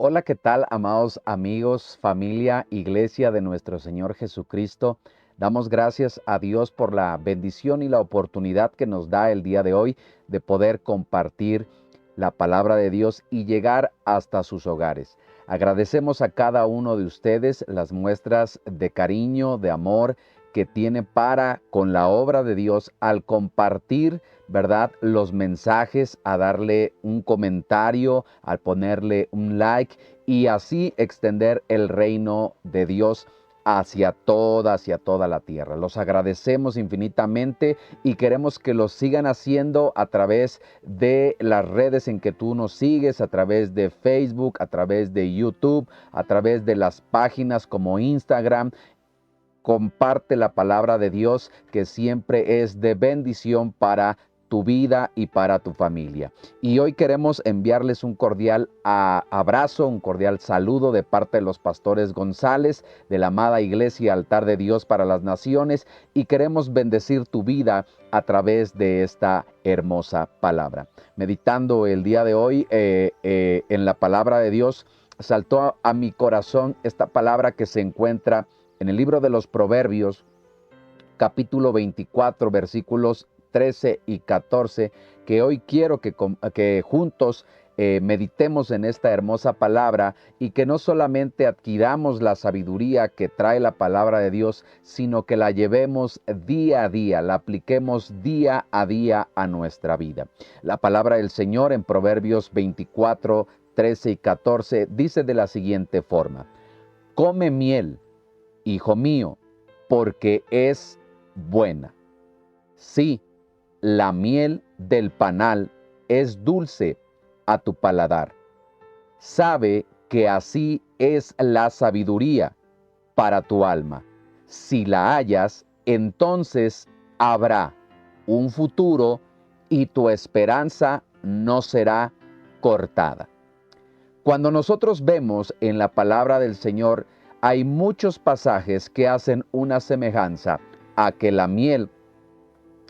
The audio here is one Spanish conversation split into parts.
Hola, ¿qué tal, amados amigos, familia, iglesia de nuestro Señor Jesucristo? Damos gracias a Dios por la bendición y la oportunidad que nos da el día de hoy de poder compartir la palabra de Dios y llegar hasta sus hogares. Agradecemos a cada uno de ustedes las muestras de cariño, de amor que tiene para con la obra de Dios al compartir, ¿verdad?, los mensajes, a darle un comentario, al ponerle un like y así extender el reino de Dios hacia toda la tierra. Los agradecemos infinitamente y queremos que lo sigan haciendo a través de las redes en que tú nos sigues, a través de Facebook, a través de YouTube, a través de las páginas como Instagram. Comparte la palabra de Dios, que siempre es de bendición para tu vida y para tu familia. Y hoy queremos enviarles un cordial abrazo, un cordial saludo de parte de los pastores González, de la amada Iglesia Altar de Dios para las Naciones, y queremos bendecir tu vida a través de esta hermosa palabra. Meditando el día de hoy en la palabra de Dios, saltó a mi corazón esta palabra que se encuentra en el libro de los Proverbios, capítulo 24, versículos 13 y 14, que hoy quiero que juntos meditemos en esta hermosa palabra y que no solamente adquiramos la sabiduría que trae la palabra de Dios, sino que la llevemos día a día, la apliquemos día a día a nuestra vida. La palabra del Señor en Proverbios 24, 13 y 14 dice de la siguiente forma: come miel, hijo mío, porque es buena. Sí, la miel del panal es dulce a tu paladar. Sabe que así es la sabiduría para tu alma. Si la hallas, entonces habrá un futuro y tu esperanza no será cortada. Cuando nosotros vemos en la palabra del Señor, hay muchos pasajes que hacen una semejanza a que la miel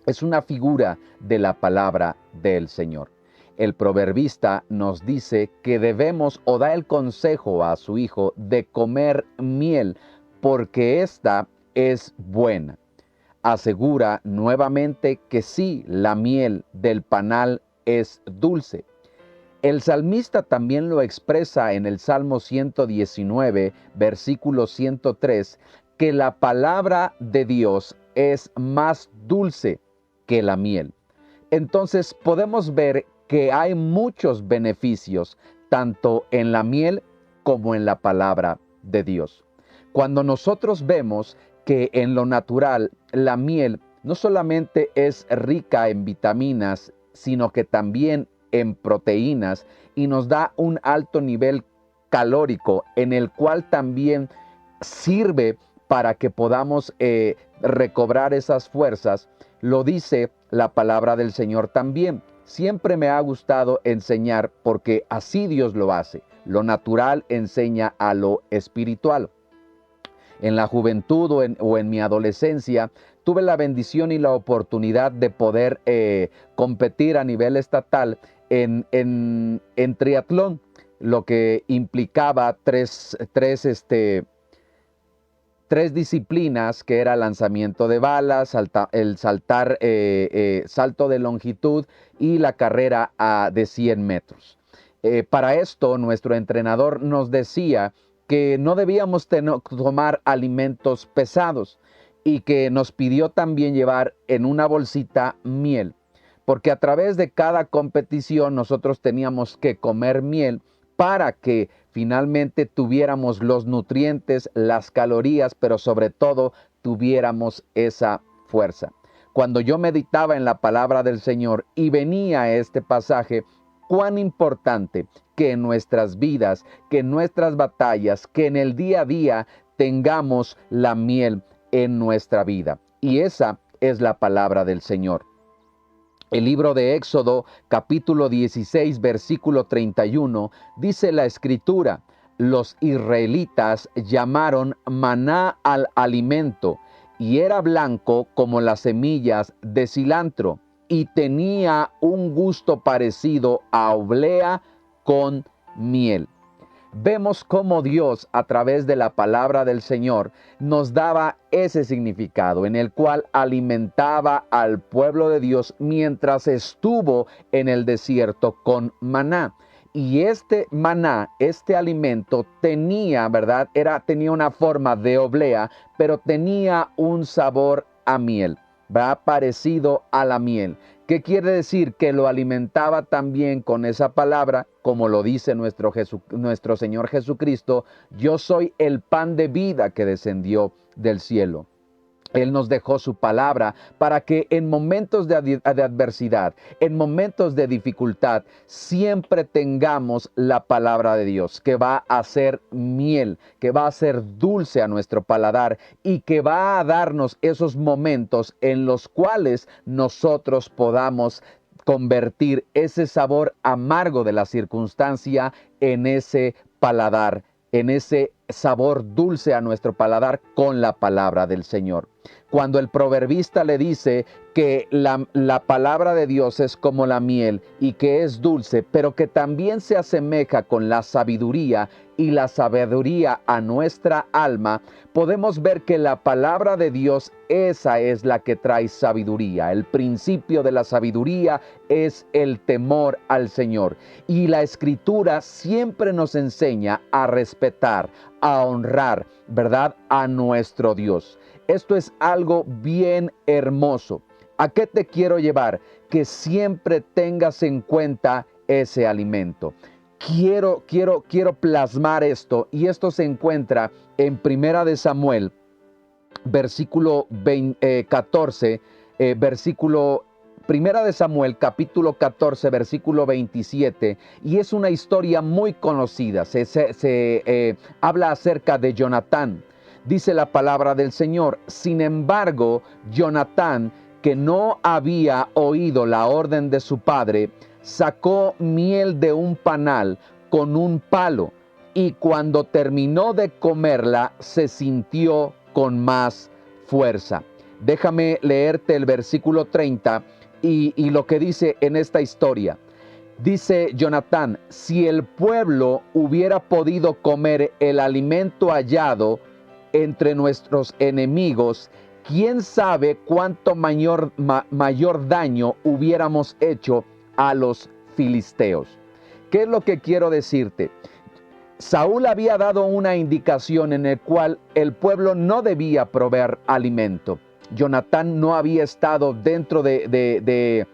es una figura de la palabra del Señor. El proverbista nos dice que debemos, o da el consejo a su hijo, de comer miel porque ésta es buena. Asegura nuevamente que sí, la miel del panal es dulce. El salmista también lo expresa en el Salmo 119, versículo 103, que la palabra de Dios es más dulce que la miel. Entonces podemos ver que hay muchos beneficios tanto en la miel como en la palabra de Dios. Cuando nosotros vemos que en lo natural la miel no solamente es rica en vitaminas, sino que también en proteínas, y nos da un alto nivel calórico en el cual también sirve para que podamos recobrar esas fuerzas. Lo dice la palabra del Señor también. Siempre me ha gustado enseñar porque así Dios lo hace. Lo natural enseña a lo espiritual. En la juventud o en mi adolescencia, tuve la bendición y la oportunidad de poder competir a nivel estatal en triatlón, lo que implicaba tres disciplinas, que era lanzamiento de balas, el salto de longitud y la carrera de 100 metros. Para esto, nuestro entrenador nos decía que no debíamos tomar alimentos pesados y que nos pidió también llevar en una bolsita miel, porque a través de cada competición nosotros teníamos que comer miel para que finalmente tuviéramos los nutrientes, las calorías, pero sobre todo tuviéramos esa fuerza. Cuando yo meditaba en la palabra del Señor y venía este pasaje, cuán importante que en nuestras vidas, que en nuestras batallas, que en el día a día tengamos la miel en nuestra vida. Y esa es la palabra del Señor. El libro de Éxodo, capítulo 16, versículo 31, dice la Escritura: los israelitas llamaron maná al alimento, y era blanco como las semillas de cilantro, y tenía un gusto parecido a oblea con miel. vemos cómo Dios, a través de la palabra del Señor, nos daba ese significado en el cual alimentaba al pueblo de Dios mientras estuvo en el desierto con maná. Y este maná, este alimento tenía, ¿verdad? Tenía una forma de oblea, pero tenía un sabor a miel, ¿verdad? Parecido a la miel. ¿Qué quiere decir? Que lo alimentaba también con esa palabra, como lo dice nuestro Señor Jesucristo: yo soy el pan de vida que descendió del cielo. Él nos dejó su palabra para que en momentos de adversidad, en momentos de dificultad, siempre tengamos la palabra de Dios, que va a ser miel, que va a ser dulce a nuestro paladar y que va a darnos esos momentos en los cuales nosotros podamos convertir ese sabor amargo de la circunstancia en ese paladar, en ese sabor dulce a nuestro paladar con la palabra del Señor. Cuando el proverbista le dice que la palabra de Dios es como la miel y que es dulce, pero que también se asemeja con la sabiduría y la sabiduría a nuestra alma, podemos ver que la palabra de Dios, esa es la que trae sabiduría. El principio de la sabiduría es el temor al Señor. Y la Escritura siempre nos enseña a respetar, a honrar, ¿verdad?, a nuestro Dios. Esto es algo bien hermoso. ¿A qué te quiero llevar? Que siempre tengas en cuenta ese alimento. Quiero plasmar esto, y esto se encuentra en Primera de Samuel, versículo 14, Primera de Samuel, capítulo 14, versículo 27, y es una historia muy conocida. Se habla acerca de Jonatán. Dice la palabra del Señor: sin embargo, Jonatán, que no había oído la orden de su padre, sacó miel de un panal con un palo, y cuando terminó de comerla, se sintió con más fuerza. Déjame leerte el versículo 30 y lo que dice en esta historia. Dice Jonatán: si el pueblo hubiera podido comer el alimento hallado entre nuestros enemigos, quién sabe cuánto mayor daño hubiéramos hecho a los filisteos. ¿Qué es lo que quiero decirte? Saúl había dado una indicación en el cual el pueblo no debía proveer alimento. Jonatán no había estado dentro de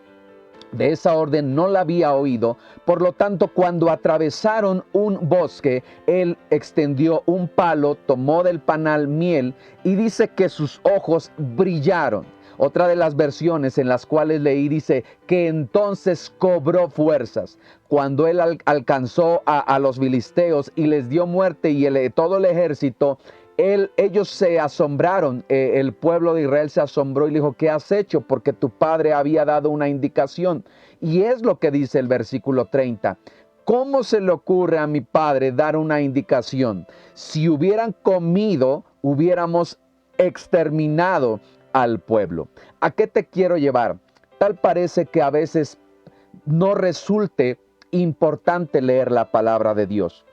esa orden, no la había oído. Por lo tanto, cuando atravesaron un bosque, él extendió un palo, tomó del panal miel y dice que sus ojos brillaron. Otra de las versiones en las cuales leí dice que entonces cobró fuerzas. Cuando él alcanzó a los filisteos y les dio muerte y todo el ejército, ellos se asombraron, el pueblo de Israel se asombró y le dijo: ¿qué has hecho? Porque tu padre había dado una indicación. Y es lo que dice el versículo 30. ¿Cómo se le ocurre a mi padre dar una indicación? Si hubieran comido, hubiéramos exterminado al pueblo. ¿A qué te quiero llevar? Tal parece que a veces no resulte importante leer la palabra de Dios.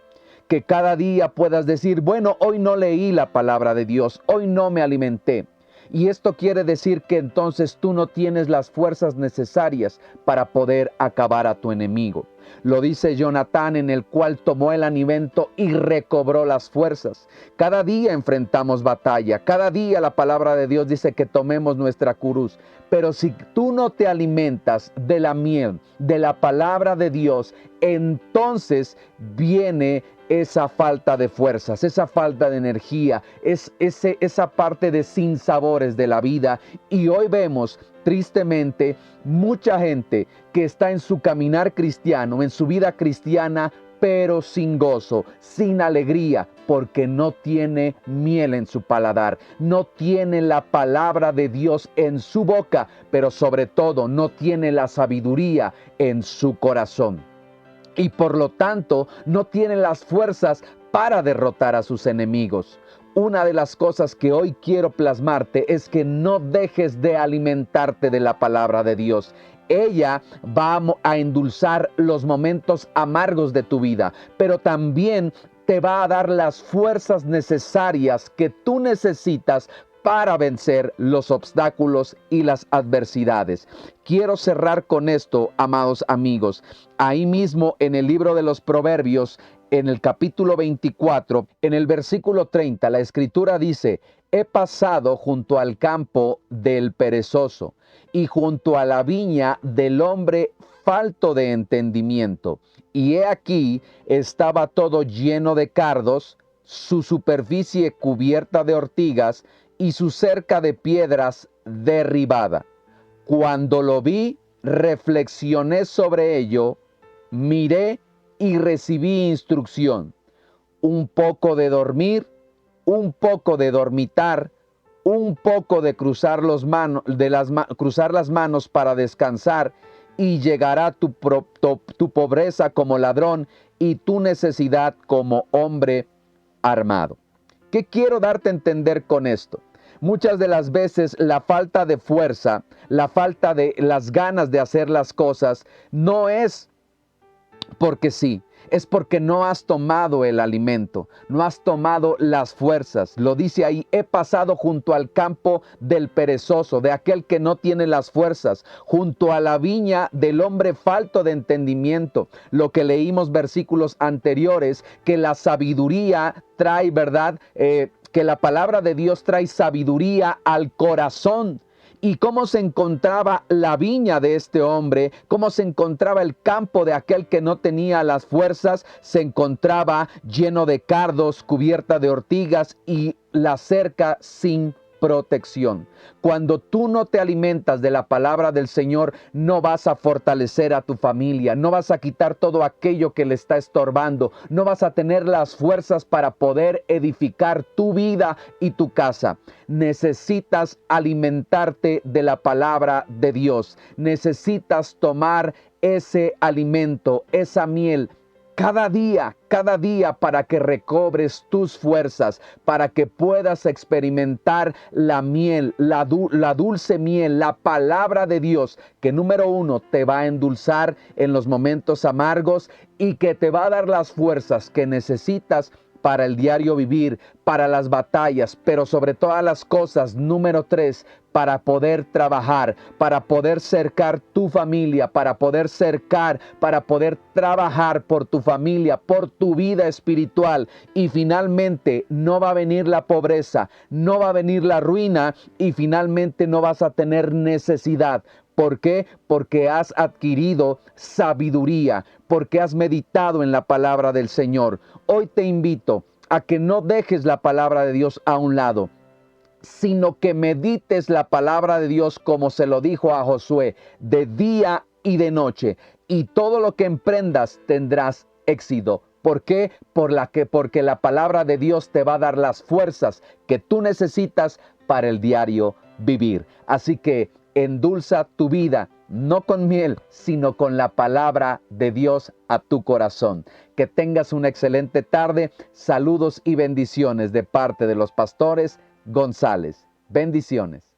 Que cada día puedas decir: bueno, hoy no leí la palabra de Dios, hoy no me alimenté. Y esto quiere decir que entonces tú no tienes las fuerzas necesarias para poder acabar a tu enemigo. Lo dice Jonatán, en el cual tomó el alimento y recobró las fuerzas. Cada día enfrentamos batalla, cada día la palabra de Dios dice que tomemos nuestra cruz. Pero si tú no te alimentas de la miel, de la palabra de Dios, entonces viene esa falta de fuerzas, esa falta de energía, esa parte de sinsabores de la vida. Y hoy vemos tristemente mucha gente que está en su caminar cristiano, en su vida cristiana, pero sin gozo, sin alegría, porque no tiene miel en su paladar, no tiene la palabra de Dios en su boca, pero sobre todo no tiene la sabiduría en su corazón. Y por lo tanto no tiene las fuerzas para derrotar a sus enemigos. Una de las cosas que hoy quiero plasmarte es que no dejes de alimentarte de la palabra de Dios. Ella va a endulzar los momentos amargos de tu vida, pero también te va a dar las fuerzas necesarias que tú necesitas para vencer los obstáculos y las adversidades. Quiero cerrar con esto, amados amigos. Ahí mismo en el libro de los Proverbios, en el capítulo 24, en el versículo 30, la Escritura dice: he pasado junto al campo del perezoso y junto a la viña del hombre falto de entendimiento. Y he aquí, estaba todo lleno de cardos, su superficie cubierta de ortigas y su cerca de piedras derribada. Cuando lo vi, reflexioné sobre ello, miré y recibí instrucción. Un poco de dormir, un poco de dormitar, un poco de cruzar las manos para descansar, y llegará tu pobreza como ladrón y tu necesidad como hombre armado. ¿Qué quiero darte a entender con esto? Muchas de las veces la falta de fuerza, la falta de las ganas de hacer las cosas, no es porque sí, es porque no has tomado el alimento, no has tomado las fuerzas. Lo dice ahí: he pasado junto al campo del perezoso, de aquel que no tiene las fuerzas, junto a la viña del hombre falto de entendimiento. Lo que leímos versículos anteriores, que la sabiduría trae, ¿verdad? Que la palabra de Dios trae sabiduría al corazón. Y cómo se encontraba la viña de este hombre, cómo se encontraba el campo de aquel que no tenía las fuerzas, se encontraba lleno de cardos, cubierta de ortigas y la cerca sin protección. Cuando tú no te alimentas de la palabra del Señor, no vas a fortalecer a tu familia, no vas a quitar todo aquello que le está estorbando, no vas a tener las fuerzas para poder edificar tu vida y tu casa. Necesitas alimentarte de la palabra de Dios. Necesitas tomar ese alimento, esa miel, cada día, para que recobres tus fuerzas, para que puedas experimentar la miel, la dulce miel, la palabra de Dios, que número uno te va a endulzar en los momentos amargos y que te va a dar las fuerzas que necesitas para el diario vivir, para las batallas, pero sobre todas las cosas, número 3, para poder trabajar, para poder cercar tu familia, para poder trabajar por tu familia, por tu vida espiritual. Y finalmente no va a venir la pobreza, no va a venir la ruina y finalmente no vas a tener necesidad. ¿Por qué? Porque has adquirido sabiduría, porque has meditado en la palabra del Señor. Hoy te invito a que no dejes la palabra de Dios a un lado, sino que medites la palabra de Dios como se lo dijo a Josué, de día y de noche, y todo lo que emprendas tendrás éxito. ¿Por qué? Porque la palabra de Dios te va a dar las fuerzas que tú necesitas para el diario vivir. Así que endulza tu vida, no con miel, sino con la palabra de Dios a tu corazón. Que tengas una excelente tarde. Saludos y bendiciones de parte de los pastores González. Bendiciones.